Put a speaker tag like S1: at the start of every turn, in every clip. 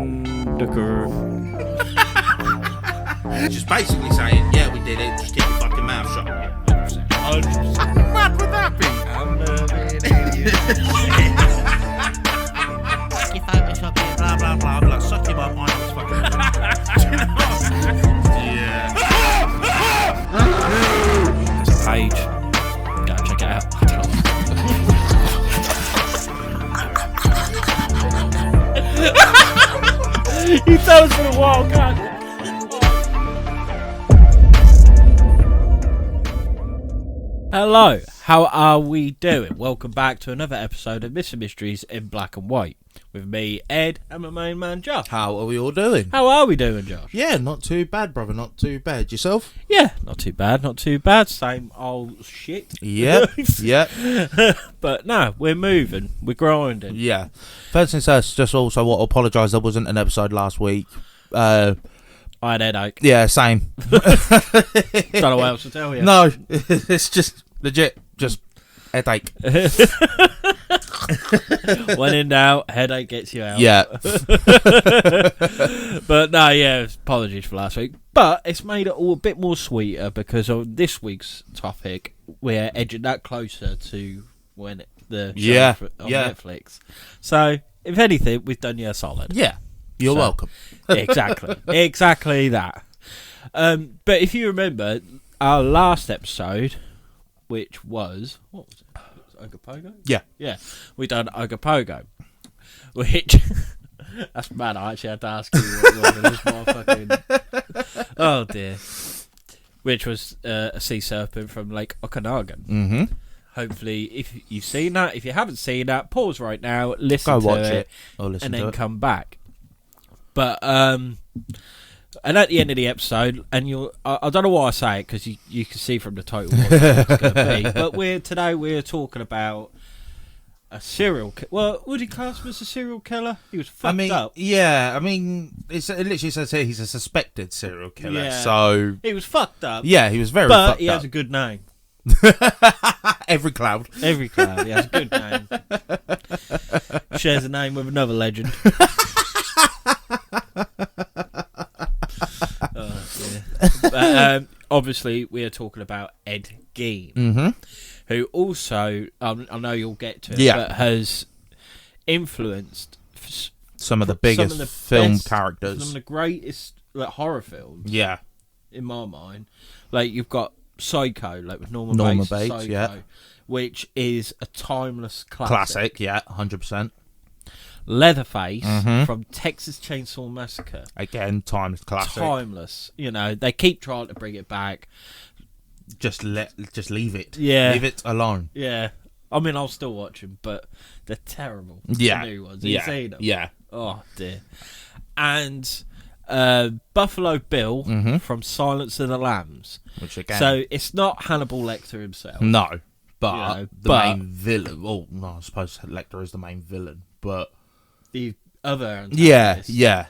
S1: Undercover.
S2: Just basically saying, yeah, we did it, just keep your fucking mouth shut.
S1: Yeah, 100%. 100%.
S2: How mad would that be?
S1: I'm loving it.
S2: You photoshopping, blah, blah, blah, blah. Suck him up, I was fucking... Yeah.
S1: There's a page. Go check it out. He throws for a wild card. Hello, how are we doing? Welcome back to another episode of Mr. Mysteries in Black and White with me, Ed, and my main man, Josh.
S2: How are we all doing?
S1: How are we doing, Josh?
S2: Yeah, not too bad, brother, not too bad. Yourself?
S1: Yeah, not too bad, not too bad. Same old shit.
S2: Yep, yep.
S1: But no, we're moving, we're grinding.
S2: Yeah. First things first, just also want to apologise, there wasn't an episode last week.
S1: I had a headache.
S2: Yeah, same.
S1: Don't know what else to tell you.
S2: No, it's just legit, just headache.
S1: When in doubt, headache gets you out.
S2: Yeah.
S1: But no, yeah, apologies for last week. But it's made it all a bit more sweeter because of this week's topic. We're edging that closer to when the show on Netflix. So, if anything, we've done you a solid.
S2: Yeah. You're welcome.
S1: Exactly that. But if you remember, our last episode, which was... What was it? Ogopogo?
S2: Yeah.
S1: Yeah. We done Ogopogo. Which... That's mad. I actually had to ask you what you wanted. This motherfucking... Oh, dear. Which was a sea serpent from Lake Okanagan.
S2: Mm-hmm.
S1: Hopefully, if you've seen that, if you haven't seen that, pause right now, listen
S2: Go watch
S1: to
S2: it. Or listen
S1: and
S2: to
S1: then
S2: it.
S1: come back. But and at the end of the episode, and I don't know why I say it because you can see from the title what it's going to be. But today we're talking about a serial killer. Well, would he class him as a serial killer? He was fucked up.
S2: Yeah, I mean, it literally says here he's a suspected serial killer.
S1: Yeah.
S2: So
S1: He was fucked up.
S2: yeah, he was very
S1: but
S2: fucked
S1: he
S2: up.
S1: has a good name.
S2: Every cloud.
S1: Every cloud, he has a good name. Shares a name with another legend. Oh, dear. But, obviously, we are talking about Ed Gein,
S2: Mm-hmm.
S1: who also, I know you'll get to it,
S2: Yeah.
S1: but has influenced
S2: Some of the biggest
S1: some of the
S2: film
S1: best,
S2: characters.
S1: some of the greatest horror films.
S2: Yeah.
S1: In my mind, like you've got Psycho, like with Norman
S2: Bates,
S1: Psycho,
S2: yeah.
S1: which is a timeless
S2: Classic, yeah, 100%.
S1: Leatherface
S2: Mhm.
S1: from Texas Chainsaw Massacre.
S2: Again, timeless classic.
S1: Timeless. You know, they keep trying to bring it back.
S2: Just leave it.
S1: Yeah.
S2: Leave it alone.
S1: Yeah. I mean, I'll still watch them, but they're terrible.
S2: Yeah.
S1: The new ones. Have you seen them?
S2: Yeah.
S1: Oh, dear. And Buffalo Bill
S2: Mhm.
S1: from Silence of the Lambs.
S2: Which again.
S1: So it's not Hannibal Lecter himself.
S2: No. But
S1: You know,
S2: the main villain. Well, no, I suppose Lecter is the main villain, but
S1: The other
S2: yeah,
S1: antagonist,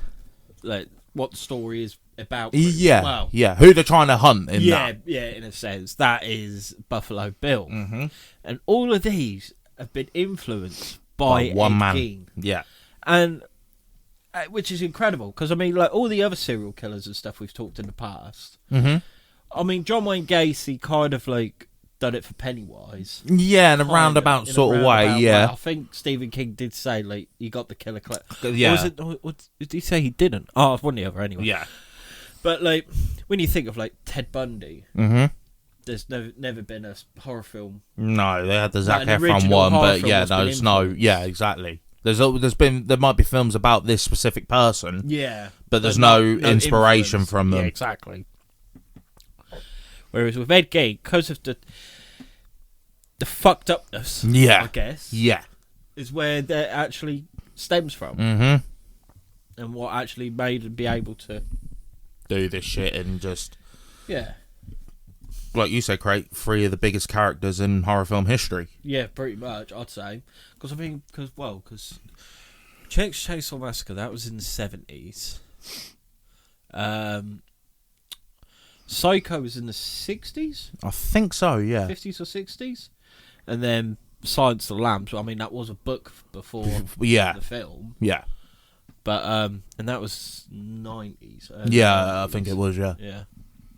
S1: like what the story is about.
S2: yeah,
S1: Well,
S2: yeah. Who they're trying to hunt in that?
S1: yeah, in a sense, that is Buffalo Bill,
S2: Mm-hmm.
S1: and all of these have been influenced by
S2: one
S1: Ed
S2: man.
S1: Gein.
S2: Yeah,
S1: And which is incredible because I mean, like all the other serial killers and stuff we've talked in the past.
S2: mm-hmm.
S1: I mean, John Wayne Gacy kind of like done it for Pennywise.
S2: Yeah, in a
S1: Kind
S2: roundabout
S1: in a
S2: sort of
S1: roundabout
S2: way. Yeah,
S1: I think Stephen King did say like he got the killer clip.
S2: yeah,
S1: Or was it? What, did he say he didn't? Oh, it's one or the other anyway.
S2: yeah.
S1: But like when you think of like Ted Bundy,
S2: Mm-hmm.
S1: there's never been a horror film.
S2: No, they had the Zac
S1: Like an
S2: Efron
S1: original
S2: one,
S1: horror
S2: but
S1: film
S2: yeah,
S1: that's been
S2: there's no.
S1: influenced.
S2: Yeah, exactly. There might be films about this specific person,
S1: Yeah,
S2: but there's no inspiration
S1: influence.
S2: from them.
S1: Yeah, exactly. Whereas with Ed Gein, because of the fucked upness,
S2: Yeah.
S1: I guess,
S2: Yeah.
S1: is where that actually stems from,
S2: Mm-hmm.
S1: and what actually made him be able to,
S2: Do this shit and just,
S1: yeah,
S2: like you say, create three of the biggest characters in horror film history.
S1: yeah, pretty much, I'd say, because I mean, because Texas Chainsaw Massacre, that was in the 70s. Psycho was in the 60s,
S2: I think so. Yeah.
S1: 50s or 60s, and then Silence of the Lambs. I mean, that was a book before
S2: Yeah.
S1: the film.
S2: Yeah.
S1: But and that was 90s.
S2: Yeah, I think it was. Yeah.
S1: Yeah,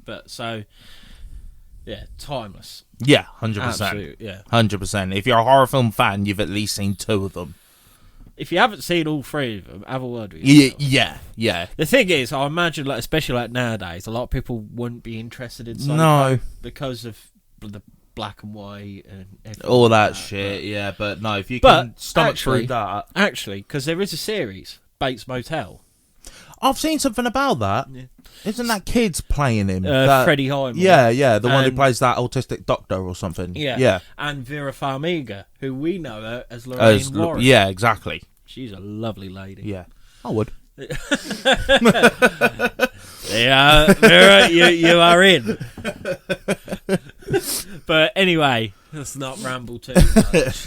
S1: but so yeah, timeless.
S2: Yeah, 100%.
S1: Absolute, yeah.
S2: 100%. If you're a horror film fan, you've at least seen 2 of them.
S1: If you haven't seen all 3 of them, have a word with yourself.
S2: Yeah.
S1: The thing is, I imagine, like, especially like nowadays, a lot of people wouldn't be interested in Psycho
S2: No.
S1: because of the black and white and everything
S2: All
S1: like
S2: that shit, but no, if you
S1: But
S2: can stomach
S1: actually-
S2: through that.
S1: Actually, because there is a series, Bates Motel.
S2: I've seen something about that.
S1: Yeah.
S2: Isn't that kids playing him?
S1: Freddie Highmore.
S2: Yeah, the one who
S1: And-
S2: plays that autistic doctor or something.
S1: Yeah. And Vera Farmiga, who we know her as Lorraine Warren.
S2: Yeah, exactly.
S1: She's a lovely lady.
S2: Yeah, I would.
S1: Yeah, Vera, you are in. But anyway, let's not ramble too much.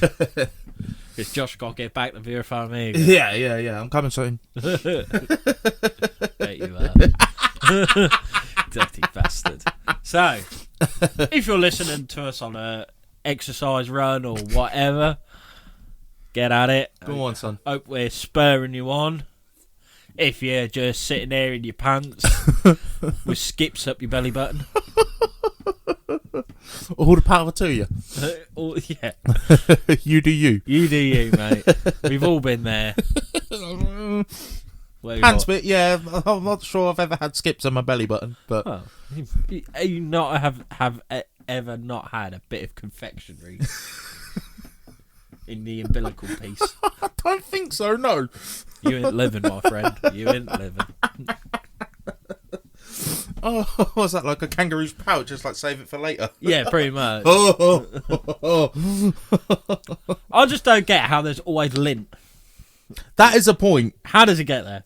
S1: Because Josh got to get back to Vera Farmiga.
S2: Yeah. I'm coming soon.
S1: Bet you are. Dirty bastard. So, if you're listening to us on a exercise run or whatever, get at it.
S2: Go on, son.
S1: Hope we're spurring you on. If you're just sitting there in your pants with skips up your belly button.
S2: All the power to you.
S1: Yeah.
S2: You do you.
S1: You do you, mate. We've all been there.
S2: Pants bit, yeah. I'm not sure I've ever had skips on my belly button, but
S1: Oh, you not have ever not had a bit of confectionery in the umbilical piece?
S2: I don't think so. No.
S1: You ain't living, my friend. You ain't living.
S2: Oh, was that like a kangaroo's pouch? Just like save it for later.
S1: Yeah, pretty much.
S2: Oh.
S1: I just don't get how there's always lint.
S2: That is a point.
S1: How does it get there?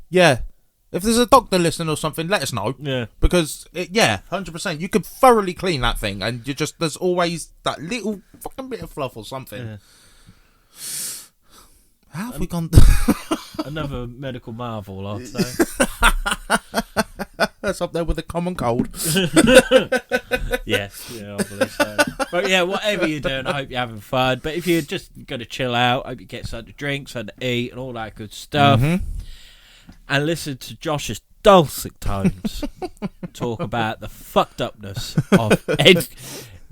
S2: Yeah. If there's a doctor listening or something, let us know.
S1: Yeah.
S2: Because, 100%. You could thoroughly clean that thing, and there's always that little fucking bit of fluff or something.
S1: Yeah.
S2: How have we gone?
S1: Another medical marvel, I'd say.
S2: That's up there with the common cold.
S1: Yeah, I believe so. But yeah, whatever you're doing, I hope you're having fun. But if you're just going to chill out, I hope you get something to drink, something to eat, and all that good stuff.
S2: Mm-hmm.
S1: And listen to Josh's dulcet tones talk about the fucked upness of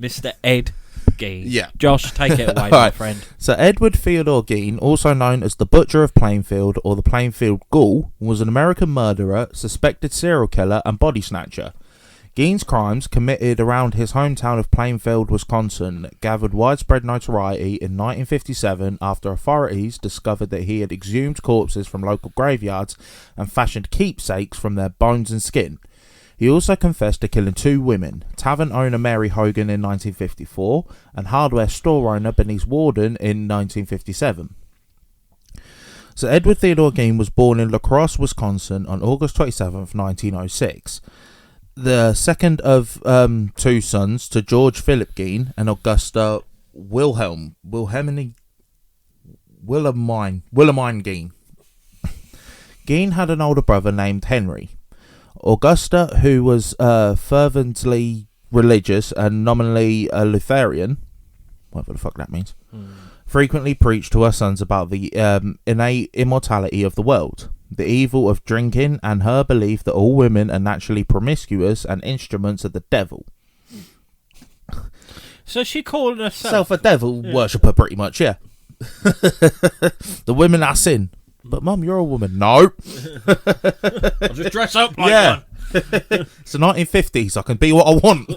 S1: Mr. Ed Gein.
S2: Yeah.
S1: Josh, take it away, my
S2: Right.
S1: friend.
S2: So Edward Theodore Gein, also known as the Butcher of Plainfield or the Plainfield Ghoul, was an American murderer, suspected serial killer and body snatcher. Gein's crimes, committed around his hometown of Plainfield, Wisconsin, gathered widespread notoriety in 1957 after authorities discovered that he had exhumed corpses from local graveyards and fashioned keepsakes from their bones and skin. He also confessed to killing 2 women, tavern owner Mary Hogan in 1954 and hardware store owner Bernice Warden in 1957. So Edward Theodore Gein was born in La Crosse, Wisconsin on August 27th, 1906. The second of 2 sons to George Philip Gein and Augusta Wilhelmine Gein. Gein had an older brother named Henry. Augusta, who was fervently religious and nominally a Lutheran, whatever the fuck that means, frequently preached to her sons about the innate immortality of the world, the evil of drinking, and her belief that all women are naturally promiscuous and instruments of the devil.
S1: So she called herself
S2: A devil worshipper, pretty much, yeah. The women are sin. But Mum, you're a woman. No.
S1: I'll just dress up like
S2: Yeah.
S1: one.
S2: It's the 1950s. I can be what I want.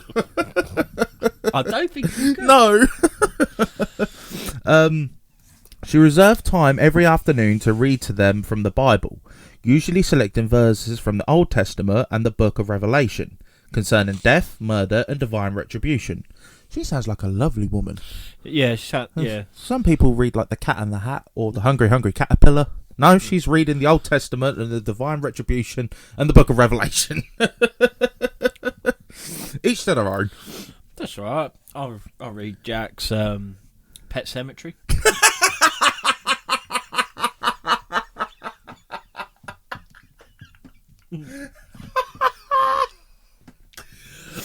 S1: I don't think you can.
S2: No. She reserved time every afternoon to read to them from the Bible, usually selecting verses from the Old Testament and the Book of Revelation, concerning death, murder, and divine retribution. She sounds like a lovely woman.
S1: Yeah, yeah.
S2: Some people read like the Cat in the Hat or the Hungry Hungry Caterpillar. No, she's reading the Old Testament and the divine retribution and the Book of Revelation. Each to their own.
S1: That's all right. I'll read Jack's Pet Cemetery.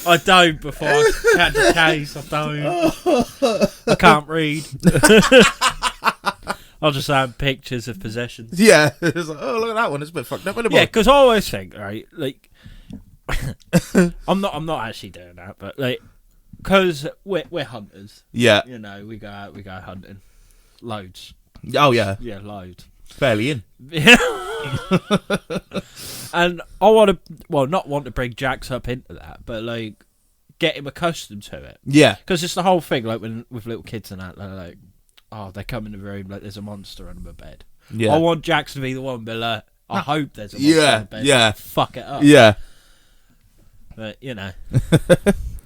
S1: I don't before I catch the case. I don't. I can't read. I I'll just have pictures of possessions.
S2: Yeah, it's like, oh, look at that one. It's a bit fucked up.
S1: Yeah, because I always think, right, like, I'm not actually doing that, but like, because we're hunters.
S2: Yeah.
S1: You know, we go hunting, loads.
S2: Oh yeah.
S1: Yeah, loads.
S2: Fairly in.
S1: Yeah. And I not want to bring Jax up into that, but like, get him accustomed to it.
S2: Yeah.
S1: Because it's the whole thing, like with little kids and that, they're like, oh, they come in the room like there's a monster under my bed.
S2: Yeah.
S1: I want Jax to be the one, but like, I hope there's a monster in the bed.
S2: Yeah.
S1: Fuck it up.
S2: Yeah.
S1: But you know,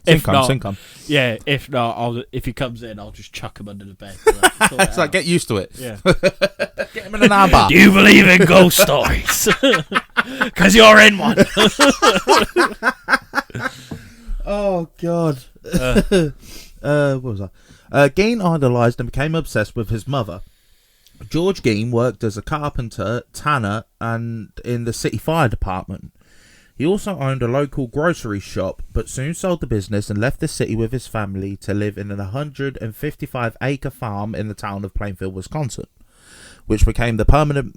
S2: if not,
S1: yeah. If not, if he comes in, I'll just chuck him under the bed.
S2: It's like, get used to it.
S1: Yeah.
S2: Get him in an armbar.
S1: Do you believe in ghost stories? Because you're in one.
S2: Oh God. What was that? Gein idolised and became obsessed with his mother. George Gein worked as a carpenter, tanner, and in the city fire department. He also owned a local grocery shop, but soon sold the business and left the city with his family to live in an 155-acre farm in the town of Plainfield, Wisconsin, which became their permanent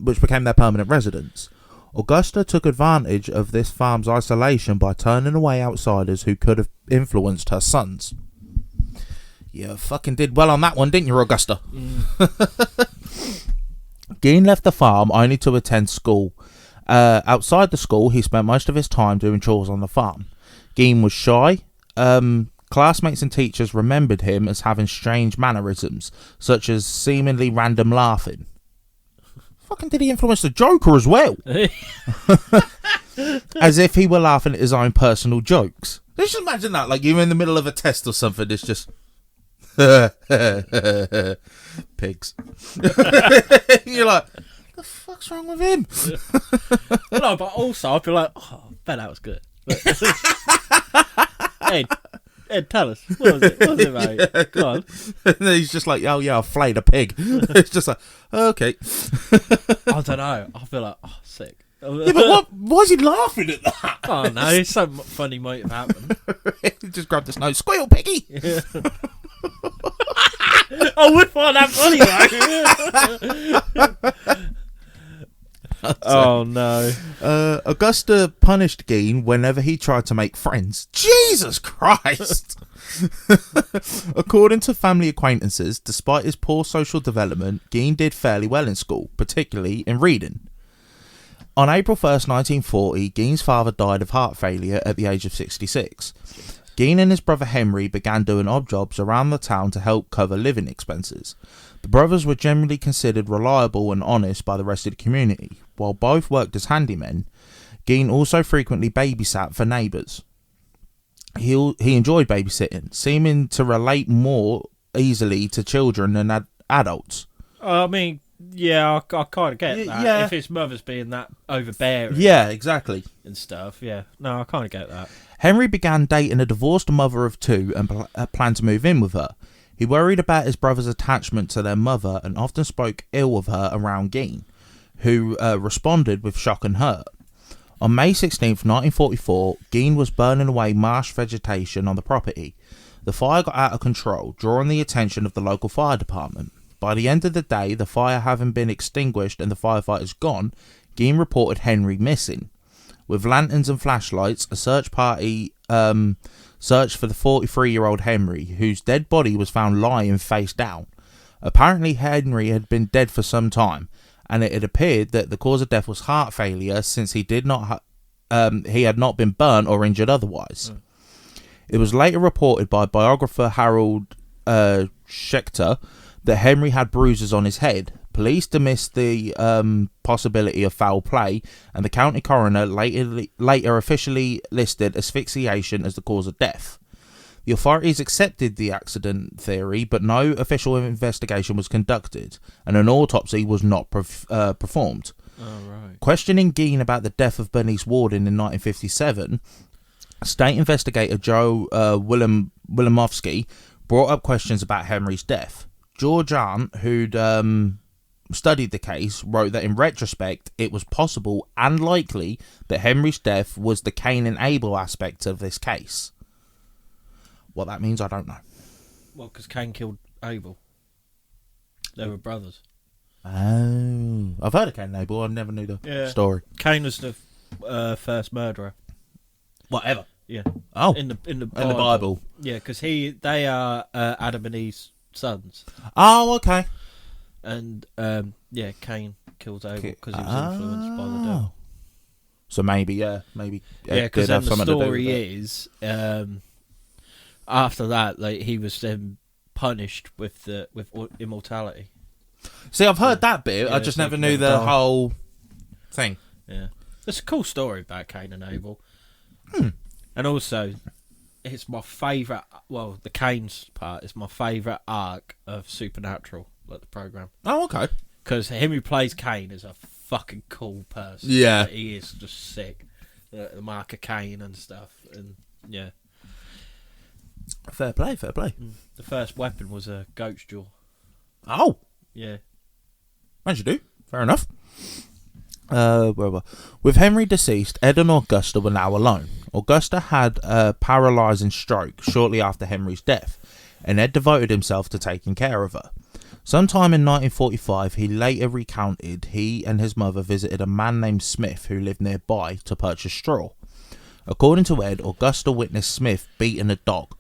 S2: residence. Augusta took advantage of this farm's isolation by turning away outsiders who could have influenced her sons. You fucking did well on that one, didn't you, Augusta? Gein left the farm only to attend school. Outside the school, he spent most of his time doing chores on the farm. Gein was shy. Classmates and teachers remembered him as having strange mannerisms, such as seemingly random laughing. Fucking did he influence the Joker as well? As if he were laughing at his own personal jokes. Just imagine that, like you're in the middle of a test or something, it's just... pigs. You're like, what the fuck's wrong with him?
S1: No, but also I'd be like, oh, I bet that was good. Ed, tell us. What was it, mate? Yeah. Go on.
S2: And then he's just like, oh yeah, I flayed a pig. It's just like, okay.
S1: I don't know. I feel like, oh, sick.
S2: Yeah, but why is he laughing at that?
S1: Oh no, some funny might have happened.
S2: He just grabbed his nose. Squeal, piggy!
S1: Yeah. I would find that funny though. Oh no.
S2: Augusta punished Gein whenever he tried to make friends. Jesus Christ! According to family acquaintances, despite his poor social development, Gein did fairly well in school, particularly in reading. On April 1st, 1940, Gein's father died of heart failure at the age of 66. Gein and his brother Henry began doing odd jobs around the town to help cover living expenses. The brothers were generally considered reliable and honest by the rest of the community. While both worked as handymen, Gein also frequently babysat for neighbours. He enjoyed babysitting, seeming to relate more easily to children than adults.
S1: I mean, yeah, I kind of get that.
S2: Yeah.
S1: If his mother's being that overbearing.
S2: Yeah, exactly.
S1: And stuff, yeah. No, I kind of get that.
S2: Henry began dating a divorced mother of two and planned to move in with her. He worried about his brother's attachment to their mother and often spoke ill of her around Gein, who responded with shock and hurt. On May 16th, 1944, Gein was burning away marsh vegetation on the property. The fire got out of control, drawing the attention of the local fire department. By the end of the day, the fire having been extinguished and the firefighters gone, Gein reported Henry missing. With lanterns and flashlights, a search party searched for the 43-year-old Henry, whose dead body was found lying face down. Apparently, Henry had been dead for some time, and it had appeared that the cause of death was heart failure, since he had not been burnt or injured otherwise. It was later reported by biographer Harold Schechter that Henry had bruises on his head. Police dismissed the possibility of foul play, and the county coroner later officially listed asphyxiation as the cause of death. The authorities accepted the accident theory, but no official investigation was conducted, and an autopsy was not performed.
S1: Oh, right.
S2: Questioning Gein about the death of Bernice Warden in 1957, state investigator Joe Wilimowski brought up questions about Henry's death. George Arndt, who'd studied the case, wrote that in retrospect it was possible and likely that Henry's death was the Cain and Abel aspect of this case. What that means, I don't know.
S1: Well, because Cain killed Abel. They were brothers.
S2: Oh, I've heard of Cain and Abel. I never knew the story.
S1: Cain was the first murderer.
S2: Whatever.
S1: Yeah.
S2: Oh,
S1: In the
S2: Bible.
S1: Yeah, because they are Adam and Eve's sons.
S2: Oh, okay.
S1: And Cain kills Abel because he was influenced by the devil.
S2: So maybe.
S1: Because then the story is after that, like he was then punished with immortality.
S2: See, I've heard that bit. I just never knew the whole thing.
S1: Yeah, it's a cool story about Cain and Abel. And also, it's my favourite. Well, the Cain's part is my favourite arc of Supernatural, like the program.
S2: Oh, okay.
S1: Because him who plays Cain is a fucking cool person.
S2: Yeah,
S1: like, he is just sick. The mark of Cain and stuff, and yeah.
S2: Fair play.
S1: The first weapon was a goat's jaw.
S2: Oh,
S1: yeah.
S2: As you do. Fair enough. With Henry deceased, Ed and Augusta were now alone. Augusta had a paralysing stroke shortly after Henry's death, and Ed devoted himself to taking care of her. Sometime in 1945, he later recounted he and his mother visited a man named Smith who lived nearby to purchase straw. According to Ed, Augusta witnessed Smith beating a dog.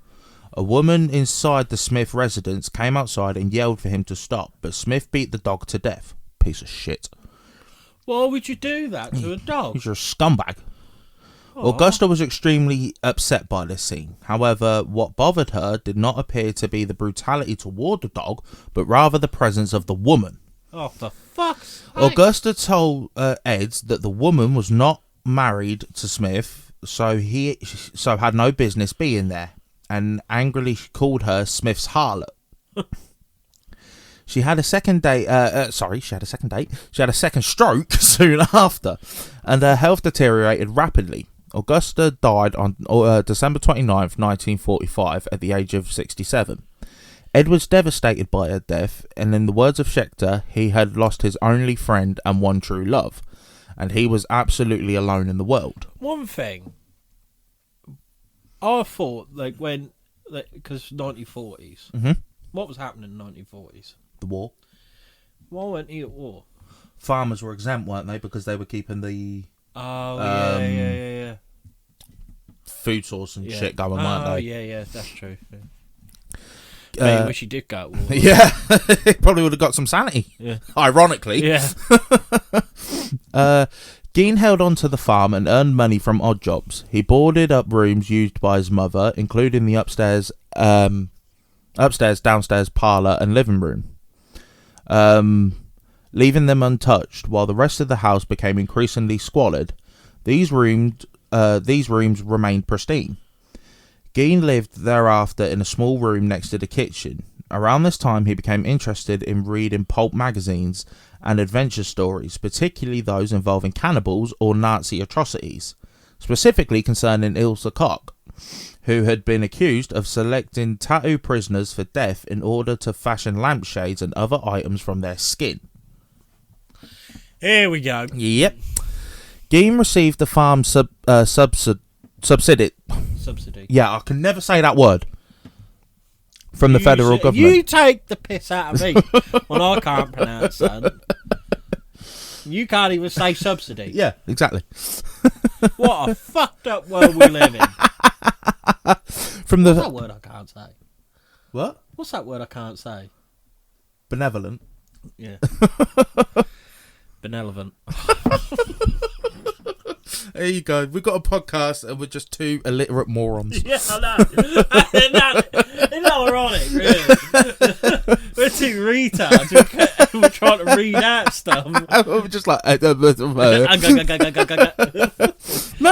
S2: A woman inside the Smith residence came outside and yelled for him to stop, but Smith beat the dog to death. Piece of shit.
S1: Why would you do that to a dog?
S2: He's a scumbag. Aww. Augusta was extremely upset by this scene. However, what bothered her did not appear to be the brutality toward the dog, but rather the presence of the woman.
S1: Oh, for fuck's sake.
S2: Augusta told Ed that the woman was not married to Smith, so had no business being there, and angrily called her Smith's harlot. She had a second date. She had a second date. She had a second stroke soon after, and her health deteriorated rapidly. Augusta died on December 29th, 1945, at the age of 67. Ed was devastated by her death, and in the words of Schechter, he had lost his only friend and one true love, and he was absolutely alone in the world.
S1: One thing, I thought, because 1940s, what was happening in the 1940s?
S2: The war.
S1: Why weren't he at war?
S2: Farmers were exempt, weren't they? Because they were keeping the
S1: yeah.
S2: food source and shit going, weren't they?
S1: Oh, yeah, that's true. Yeah. I wish he did go at war.
S2: Yeah, he probably would have got some sanity.
S1: Yeah.
S2: Ironically.
S1: Yeah.
S2: Gein held on to the farm and earned money from odd jobs. He boarded up rooms used by his mother, including the upstairs, downstairs parlour and living room, leaving them untouched while the rest of the house became increasingly squalid. These rooms remained pristine. Gein lived thereafter in a small room next to the kitchen. Around this time, he became interested in reading pulp magazines and adventure stories, particularly those involving cannibals or Nazi atrocities, specifically concerning Ilse Koch, who had been accused of selecting tattoo prisoners for death in order to fashion lampshades and other items from their skin.
S1: Here we go.
S2: Yep. Gein received the farm subsidy.
S1: Subsidy.
S2: Yeah, I can never say that word. From the federal government.
S1: You take the piss out of me when I can't pronounce that. You can't even say subsidy.
S2: Yeah, exactly.
S1: What a fucked up world we live in. What's that word I can't say?
S2: What?
S1: What's that word I can't say?
S2: Benevolent.
S1: Yeah. Benevolent.
S2: There you go. We've got a podcast and we're just two illiterate morons.
S1: Yeah, I know. It's not ironic, really. We're two retards. We're trying to read out stuff.
S2: We're just like... Not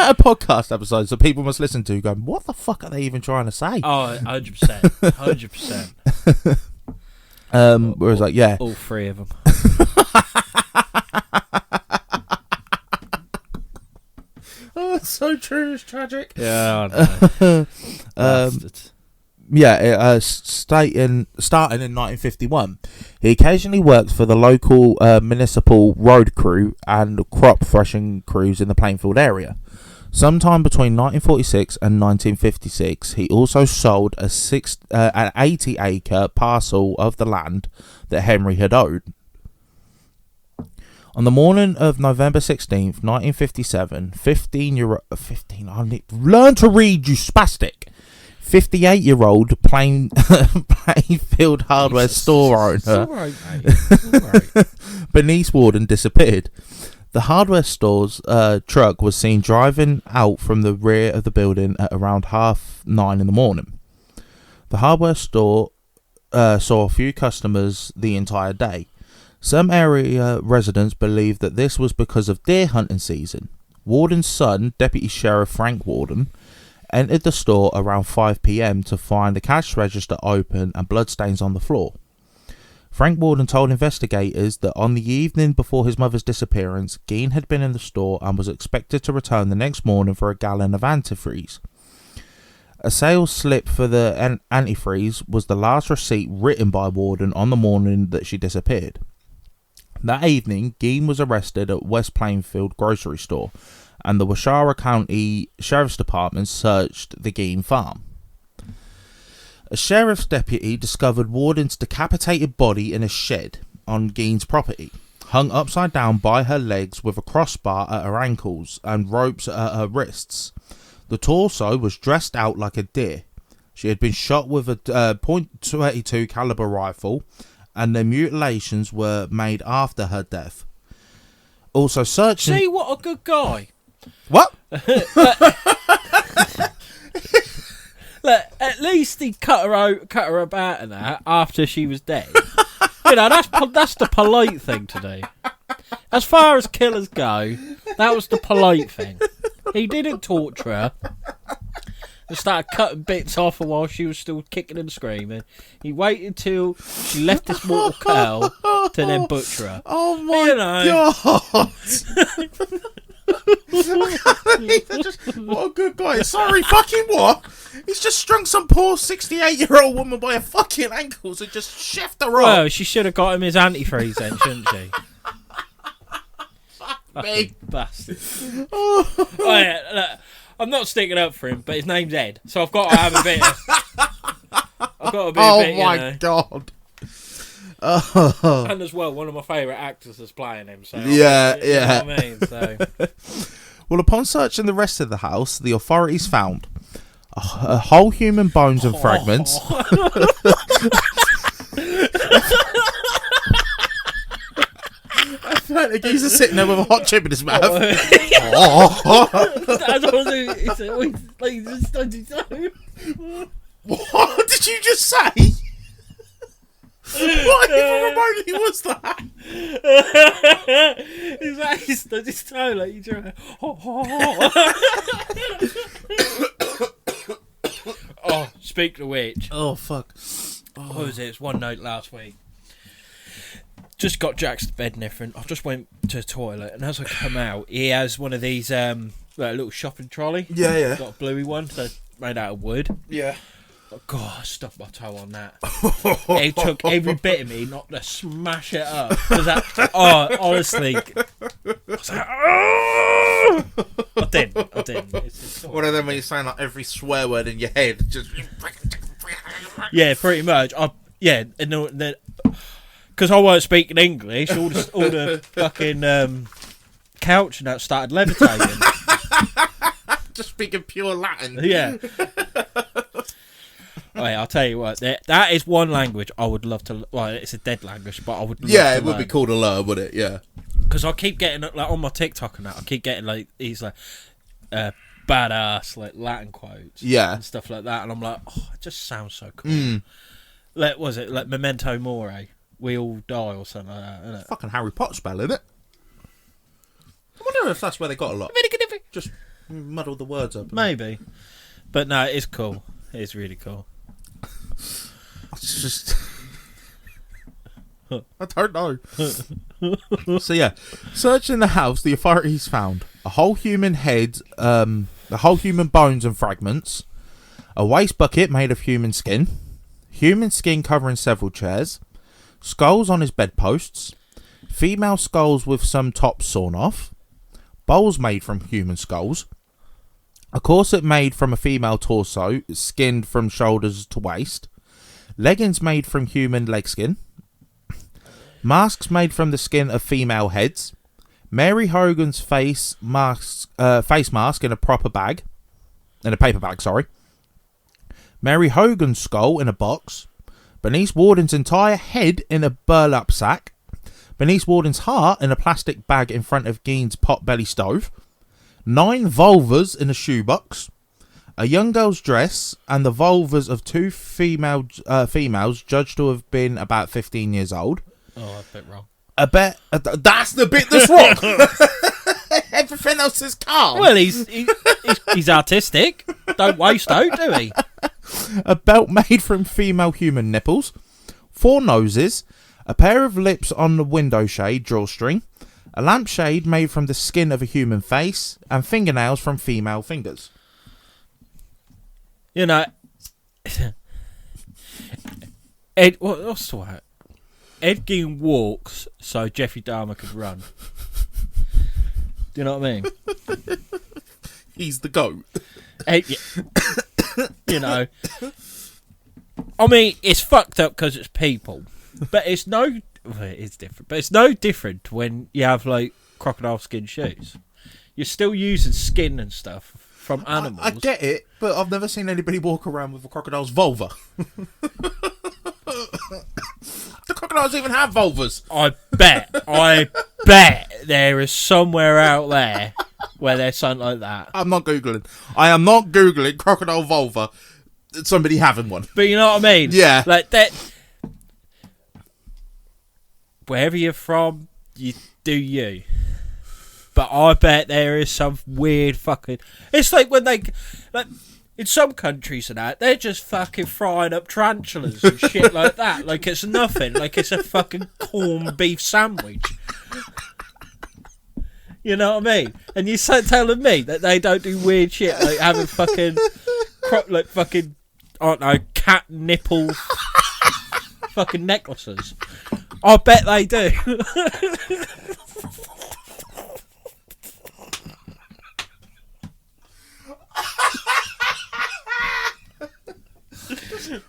S2: a podcast episode, so people must listen to going, what the fuck are they even trying to say?
S1: Oh, 100%. 100%.
S2: Whereas, like, yeah.
S1: All three of them.
S2: Oh, it's so true. It's tragic.
S1: Yeah, I know.
S2: Starting in 1951, he occasionally worked for the local municipal road crew and crop threshing crews in the Plainfield area. Sometime between 1946 and 1956, he also sold an 80-acre parcel of the land that Henry had owned. On the morning of November 16th, 1957, 15, I need to learn to read, you spastic. 58-year-old Plainfield hardware store owner,
S1: It's all right, mate. It's all right.
S2: Bernice Warden, disappeared. The hardware store's truck was seen driving out from the rear of the building at around 9:30 in the morning. The hardware store saw a few customers the entire day. Some area residents believe that this was because of deer hunting season. Warden's son, Deputy Sheriff Frank Warden, entered the store around 5 p.m. to find the cash register open and bloodstains on the floor. Frank Warden told investigators that on the evening before his mother's disappearance, Gein had been in the store and was expected to return the next morning for a gallon of antifreeze. A sales slip for the antifreeze was the last receipt written by Warden on the morning that she disappeared. That evening, Gein was arrested at West Plainfield grocery store, and the Washara County Sheriff's Department searched the Gein farm. A sheriff's deputy discovered Warden's decapitated body in a shed on Gein's property, hung upside down by her legs with a crossbar at her ankles and ropes at her wrists. The torso was dressed out like a deer. She had been shot with a .22 caliber rifle, and the mutilations were made after her death. Also searching...
S1: See, what a good guy.
S2: What?
S1: Look, at least he cut her about and that after she was dead. You know, that's the polite thing to do. As far as killers go, that was the polite thing. He didn't torture her and started cutting bits off her while she was still kicking and screaming. He waited till she left this mortal coil to then butcher her.
S2: Oh my god! What a good guy. Sorry, fucking what? He's just strung some poor 68-year-old woman by her fucking ankles and just chefed her up.
S1: Well, she should have got him his antifreeze then, shouldn't she?
S2: Big
S1: bastard. Oh, yeah, look, I'm not sticking up for him, but his name's Ed, so I've got to have a bit of...
S2: Oh my god. Oh.
S1: And as well, one of my favourite actors is playing him. So
S2: yeah.
S1: You know what I mean? So.
S2: Well, upon searching the rest of the house, the authorities found a whole human bones and fragments. I feel like the geezer sitting there with a hot chip in his mouth. What did you just say? What even remotely was that?
S1: He's just so like you try. Oh, speak to which.
S2: Oh fuck.
S1: What was it? It's one note last week. Just got Jack's to bed and everything. I just went to the toilet, and as I come out, he has one of these like a little shopping trolley.
S2: Yeah.
S1: Got a bluey one, so made out of wood.
S2: Yeah.
S1: Oh, God, I stuffed my toe on that. It took every bit of me not to smash it up. Honestly, I was like, oh! I didn't. It's
S2: One of them when you're saying like every swear word in your head, just
S1: yeah, pretty much. Because I weren't speaking English, all the fucking couch and that started levitating.
S2: just speaking pure Latin.
S1: Yeah. Wait, I'll tell you what. That is one language I would love to. Well, it's a dead language, but I would.
S2: Yeah, it would be cool to learn, would it? Yeah.
S1: Because I keep getting like on my TikTok and that. I keep getting like these like badass like Latin quotes.
S2: Yeah.
S1: And stuff like that, and I'm like, oh, it just sounds so cool. Like, was it like Memento Mori? We all die or something like that, isn't it?
S2: Fucking Harry Potter spell, isn't it? I wonder if that's where they got a lot. Just muddle the words up.
S1: Maybe. But no, it's cool. It's really cool.
S2: It's just... I don't know. So yeah, searching the house, the authorities found a whole human head, the whole human bones and fragments, a waste bucket made of human skin covering several chairs, skulls on his bedposts, female skulls with some tops sawn off, bowls made from human skulls, a corset made from a female torso, skinned from shoulders to waist, leggings made from human leg skin, masks made from the skin of female heads, Mary Hogan's face mask in a paper bag. Sorry. Mary Hogan's skull in a box. Bernice Warden's entire head in a burlap sack. Bernice Warden's heart in a plastic bag in front of Gein's pot-belly stove. 9 vulvas in a shoebox. A young girl's dress and the vulvas of 2 females judged to have been about 15 years old.
S1: Oh, a bit wrong.
S2: That's the bit that's wrong. Everything else is calm.
S1: Well, he's artistic. Don't waste out, do he?
S2: A belt made from female human nipples. 4 noses. A pair of lips on the window shade drawstring. A lampshade made from the skin of a human face. And fingernails from female fingers.
S1: You know, Ed. What's the word? Ed Gein walks so Jeffrey Dahmer could run. Do you know what I mean?
S2: He's the goat.
S1: Ed, you know, I mean, it's fucked up because it's people, but it's no. Well, it is different, but it's no different when you have like crocodile skin shoes. You're still using skin and stuff from animals.
S2: I get it, but I've never seen anybody walk around with a crocodile's vulva. Do crocodiles even have vulvas?
S1: I bet there is somewhere out there where there's something like that.
S2: I'm not Googling. I am not Googling crocodile vulva. Somebody having one.
S1: But you know what I mean?
S2: Yeah.
S1: Like that. Wherever you're from, you do you. But I bet there is some weird fucking... It's like when they... Like, in some countries and that, they're just fucking frying up tarantulas and shit like that. Like it's nothing. Like it's a fucking corned beef sandwich. You know what I mean? And you're telling me that they don't do weird shit like having fucking... like fucking... I don't know, cat nipple... fucking necklaces. I bet they do.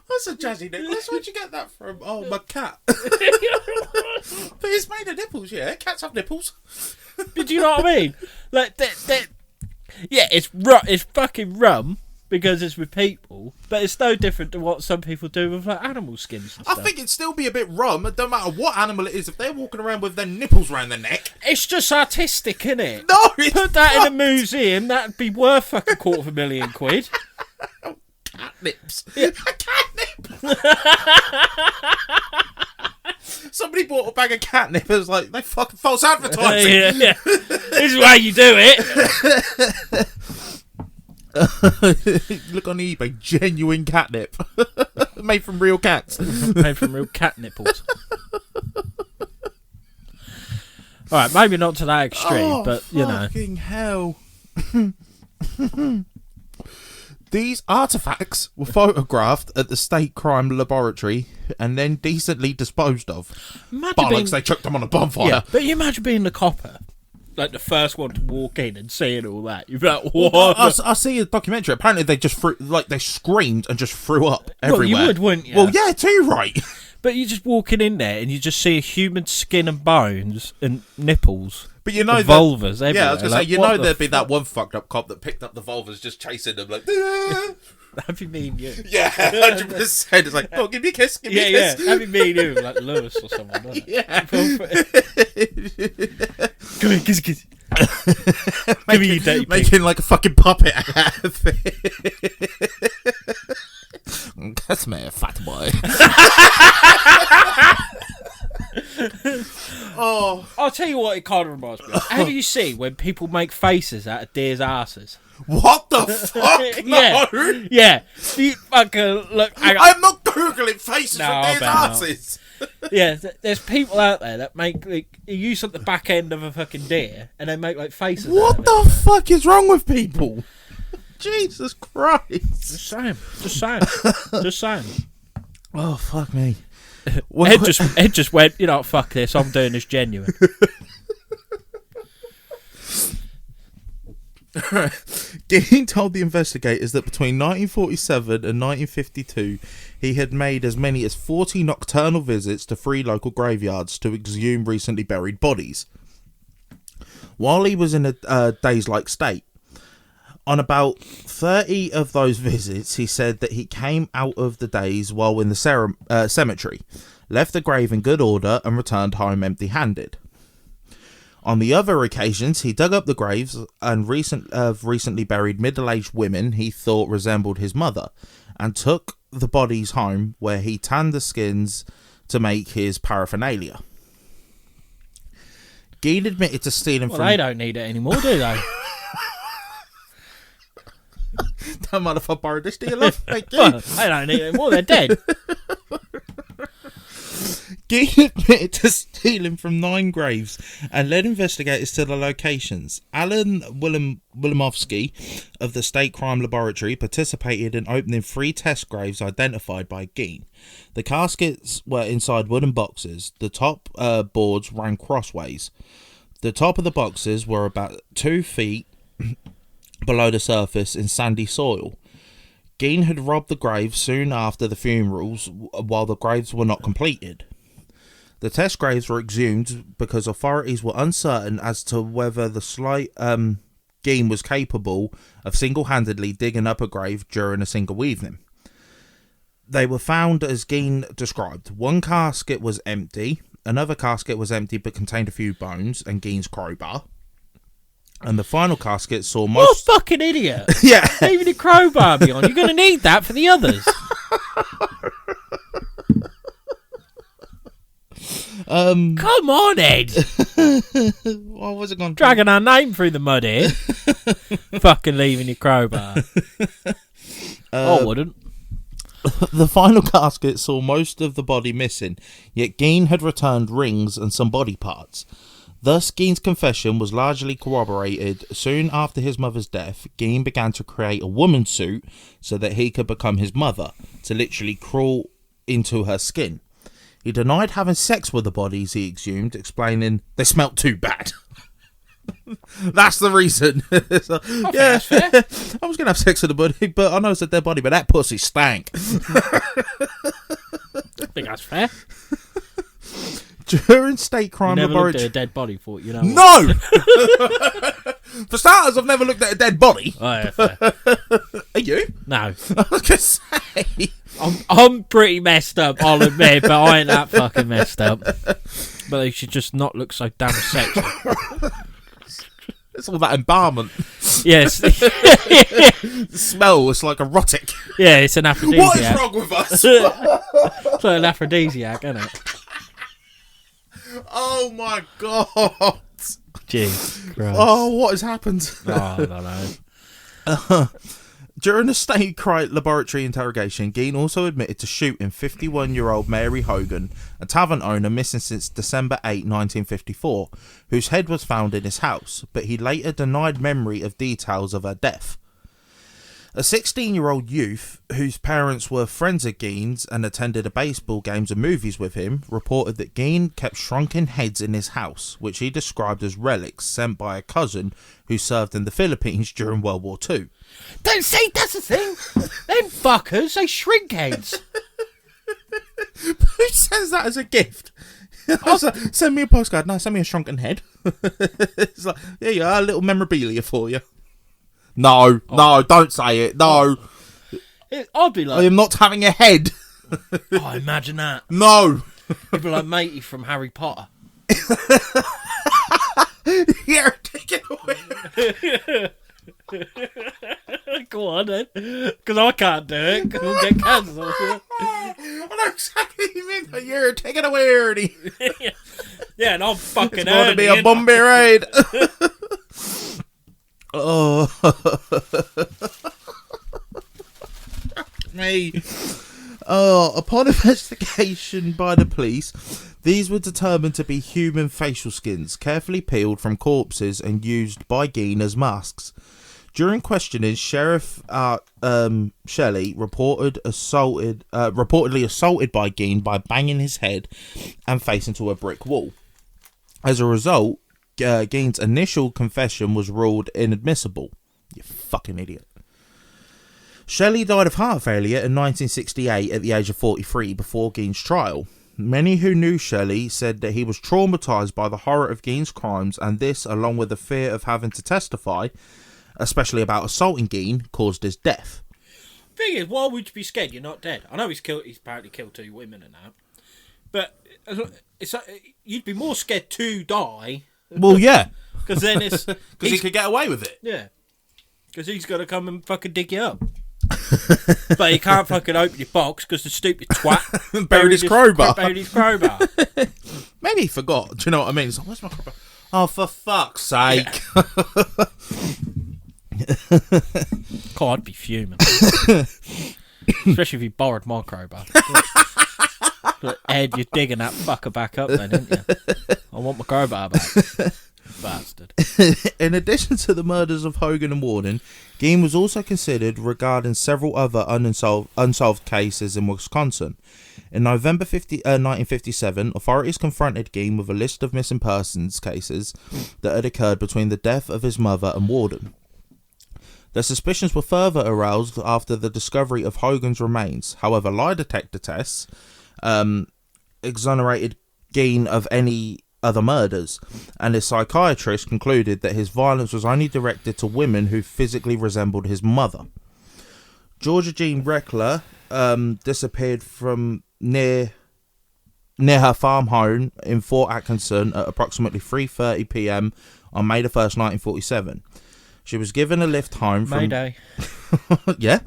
S2: That's a jazzy necklace. Where'd you get that from? Oh, my cat. But it's made of nipples, yeah. Cats have nipples.
S1: But do you know what I mean? Like, yeah, it's fucking rum because it's with people, but it's no different to what some people do with like animal skins and stuff.
S2: I think it'd still be a bit rum. It don't matter what animal it is. If they're walking around with their nipples around their neck,
S1: it's just artistic, innit?
S2: No, it's
S1: put that
S2: not.
S1: in a museum. That'd be worth fucking £250,000.
S2: Catnips. Yeah. Catnip. Somebody bought a bag of catnip. It was like, they fucking false advertising.
S1: Yeah. This is how you do it.
S2: Look on eBay, genuine catnip. Made from real cats.
S1: Made from real cat nipples. Alright, maybe not to that extreme, but you know.
S2: Fucking hell. These artefacts were photographed at the State Crime Laboratory and then decently disposed of. Bollocks, they chucked them on a bonfire.
S1: Yeah, but you imagine being the copper, like the first one to walk in and seeing all that. You'd be like, what?
S2: Well, I see a documentary. Apparently they just they screamed and just threw up everywhere.
S1: Well, you would, wouldn't you?
S2: Well, yeah, too right.
S1: But you're just walking in there and you just see a human skin and bones and nipples.
S2: But you know,
S1: vulvas everywhere.
S2: Yeah, I was going to
S1: like,
S2: say, you know there'd be that one fucked up cop that picked up the vulvas just chasing them like...
S1: Have you mean you?
S2: Yeah, 100%. It's like, oh, give me a kiss, give me a kiss.
S1: Yeah, have you mean you? Like Lewis or someone, doesn't it?
S2: Yeah.
S1: Come here, kiss, kiss. Give me your dirty
S2: making like a fucking puppet out of it. That's me, fat boy. Oh,
S1: I'll tell you what it kind of reminds me of. Have you seen when people make faces out of deer's asses?
S2: What the fuck?
S1: Yeah.
S2: No.
S1: Yeah. You fucking look.
S2: I'm not Googling faces
S1: No,
S2: from
S1: I
S2: deer's
S1: bet not.
S2: asses.
S1: Yeah, there's people out there that make like you use up the back end of a fucking deer and they make like faces.
S2: What
S1: out of
S2: the fuck is wrong with people? Jesus Christ.
S1: Just saying.
S2: Oh, fuck me.
S1: Ed just went, you know, fuck this, I'm doing this genuine.
S2: Gein told the investigators that between 1947 and 1952, he had made as many as 40 nocturnal visits to 3 local graveyards to exhume recently buried bodies. while he was in a dazed-like state. On about 30 of those visits, he said that he came out of the daze while in the cemetery, left the grave in good order, and returned home empty-handed. On the other occasions, he dug up the graves and recently buried middle-aged women he thought resembled his mother, and took the bodies home, where he tanned the skins to make his paraphernalia. Gein admitted to stealing
S1: Well,
S2: from...
S1: they don't need it anymore, do they?
S2: Don't mind if I borrow this, do you, love? Thank you.
S1: Well, they don't need it anymore, they're dead.
S2: Gein admitted to stealing from 9 graves and led investigators to the locations. Alan Wilimowski of the State Crime Laboratory participated in opening 3 test graves identified by Gein. The caskets were inside wooden boxes. The top boards ran crossways. The top of the boxes were about 2 feet below the surface in sandy soil. Gein had robbed the graves soon after the funerals while the graves were not completed. The test graves were exhumed because authorities were uncertain as to whether the slight Gein was capable of single-handedly digging up a grave during a single evening. They were found as Gein described. One casket was empty, another casket was empty but contained a few bones and Gein's crowbar. And the final casket saw most...
S1: What a fucking idiot.
S2: Yeah.
S1: Leaving a crowbar behind. You're going to need that for the others. Come on, Ed.
S2: What was it going to
S1: Dragging our name through the mud here. Fucking leaving your crowbar. I wouldn't.
S2: The final casket saw most of the body missing, yet Gein had returned rings and some body parts. Thus, Gein's confession was largely corroborated. Soon after his mother's death, Gein began to create a woman suit so that he could become his mother, to literally crawl into her skin. He denied having sex with the bodies he exhumed, explaining they smelt too bad. That's the reason. So, yeah, I was going to have sex with the body, but I know it's a dead body, but that pussy stank.
S1: I think that's fair.
S2: During State Crime
S1: Never
S2: Laboratory...
S1: looked at a dead body, thought, you know.
S2: No! For starters, I've never looked at a dead body.
S1: Oh, yeah, fair.
S2: Are you?
S1: No.
S2: I was going to say...
S1: I'm pretty messed up, I'll admit, but I ain't that fucking messed up. But they should just not look so damn sexy.
S2: It's all that embalmment.
S1: Yes.
S2: The smell is like erotic.
S1: Yeah, it's an aphrodisiac.
S2: What is wrong with us?
S1: It's like an aphrodisiac, isn't it?
S2: Oh my god.
S1: Jeez Christ.
S2: Oh, what has happened?
S1: Oh, I don't know.
S2: During the State Crime Laboratory interrogation, Gein also admitted to shooting 51-year-old Mary Hogan, a tavern owner missing since December 8, 1954, whose head was found in his house, but he later denied memory of details of her death. A 16-year-old youth, whose parents were friends of Gein's and attended a baseball games and movies with him, reported that Gein kept shrunken heads in his house, which he described as relics sent by a cousin who served in the Philippines during World War II.
S1: Don't say that's the thing. Them fuckers, they shrink heads.
S2: Who sends that as a gift? Like, send me a postcard. No, send me a shrunken head. It's like, there you are, a little memorabilia for you. No, don't say it. No.
S1: I'd be like...
S2: I am not having a head.
S1: Oh, imagine that.
S2: No.
S1: You'd be like Matey from Harry Potter.
S2: Yeah, take it away.
S1: Go on then. Because I can't do it. Because we'll get cancelled.
S2: I know exactly what you mean. You're taking away, Ernie.
S1: Yeah, and I'm fucking
S2: It's going to be a Bombay raid. Oh. Me. Upon investigation by the police, these were determined to be human facial skins, carefully peeled from corpses and used by Gein as masks. During questioning, Sheriff Shelley reportedly assaulted by Gein by banging his head and face into a brick wall. As a result, Gein's initial confession was ruled inadmissible. You fucking idiot. Shelley died of heart failure in 1968 at the age of 43 before Gein's trial. Many who knew Shelley said that he was traumatized by the horror of Gein's crimes, and this, along with the fear of having to testify, especially about assaulting Gein, caused his death.
S1: Thing is, why would you be scared? You're not dead. I know he's apparently killed 2 women and that, but it's you'd be more scared to die.
S2: Well, yeah,
S1: because then it's
S2: because he could get away with it.
S1: Yeah, because he's got to come and fucking dig you up. But he can't fucking open your box because the stupid twat
S2: buried his crowbar. Maybe he forgot. Do you know what I mean? It's like, where's my crowbar? Oh, for fuck's sake.
S1: God, I'd be fuming. Especially if you borrowed my crowbar. But Ed, you're digging that fucker back up then, aren't you? I want my crowbar back. Bastard.
S2: In addition to the murders of Hogan and Warden, Gein was also considered regarding several other unsolved cases in Wisconsin. In November 1957, authorities confronted Gein with a list of missing persons cases that had occurred between the death of his mother and Warden. Their suspicions were further aroused after the discovery of Hogan's remains. However, lie detector tests exonerated Gein of any other murders, and his psychiatrist concluded that his violence was only directed to women who physically resembled his mother. Georgia Jean Reckler disappeared from near her farm home in Fort Atkinson at approximately 3:30 p.m. on May the 1st, 1947. She was given a lift home from
S1: Mayday.
S2: Yeah.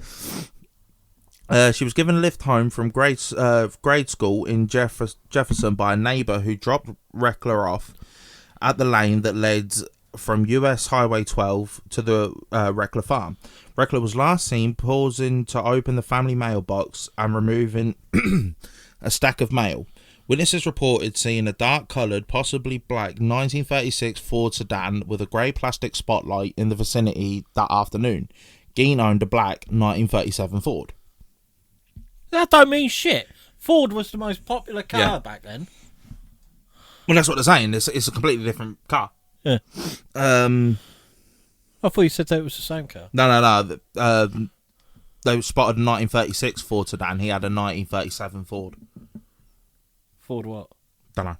S2: She was given a lift home from grade school in Jefferson by a neighbour who dropped Reckler off at the lane that led from US Highway 12 to the Reckler farm. Reckler was last seen pausing to open the family mailbox and removing a stack of mail. Witnesses reported seeing a dark-coloured, possibly black 1936 Ford sedan with a grey plastic spotlight in the vicinity that afternoon. Gein owned a black 1937 Ford.
S1: That don't mean shit. Ford was the most popular car back then.
S2: Well, that's what they're saying. It's a completely different car.
S1: Yeah. I thought you said that it was the same car.
S2: No. They spotted a 1936 Ford sedan. He had a 1937 Ford.
S1: Ford what?
S2: Don't know.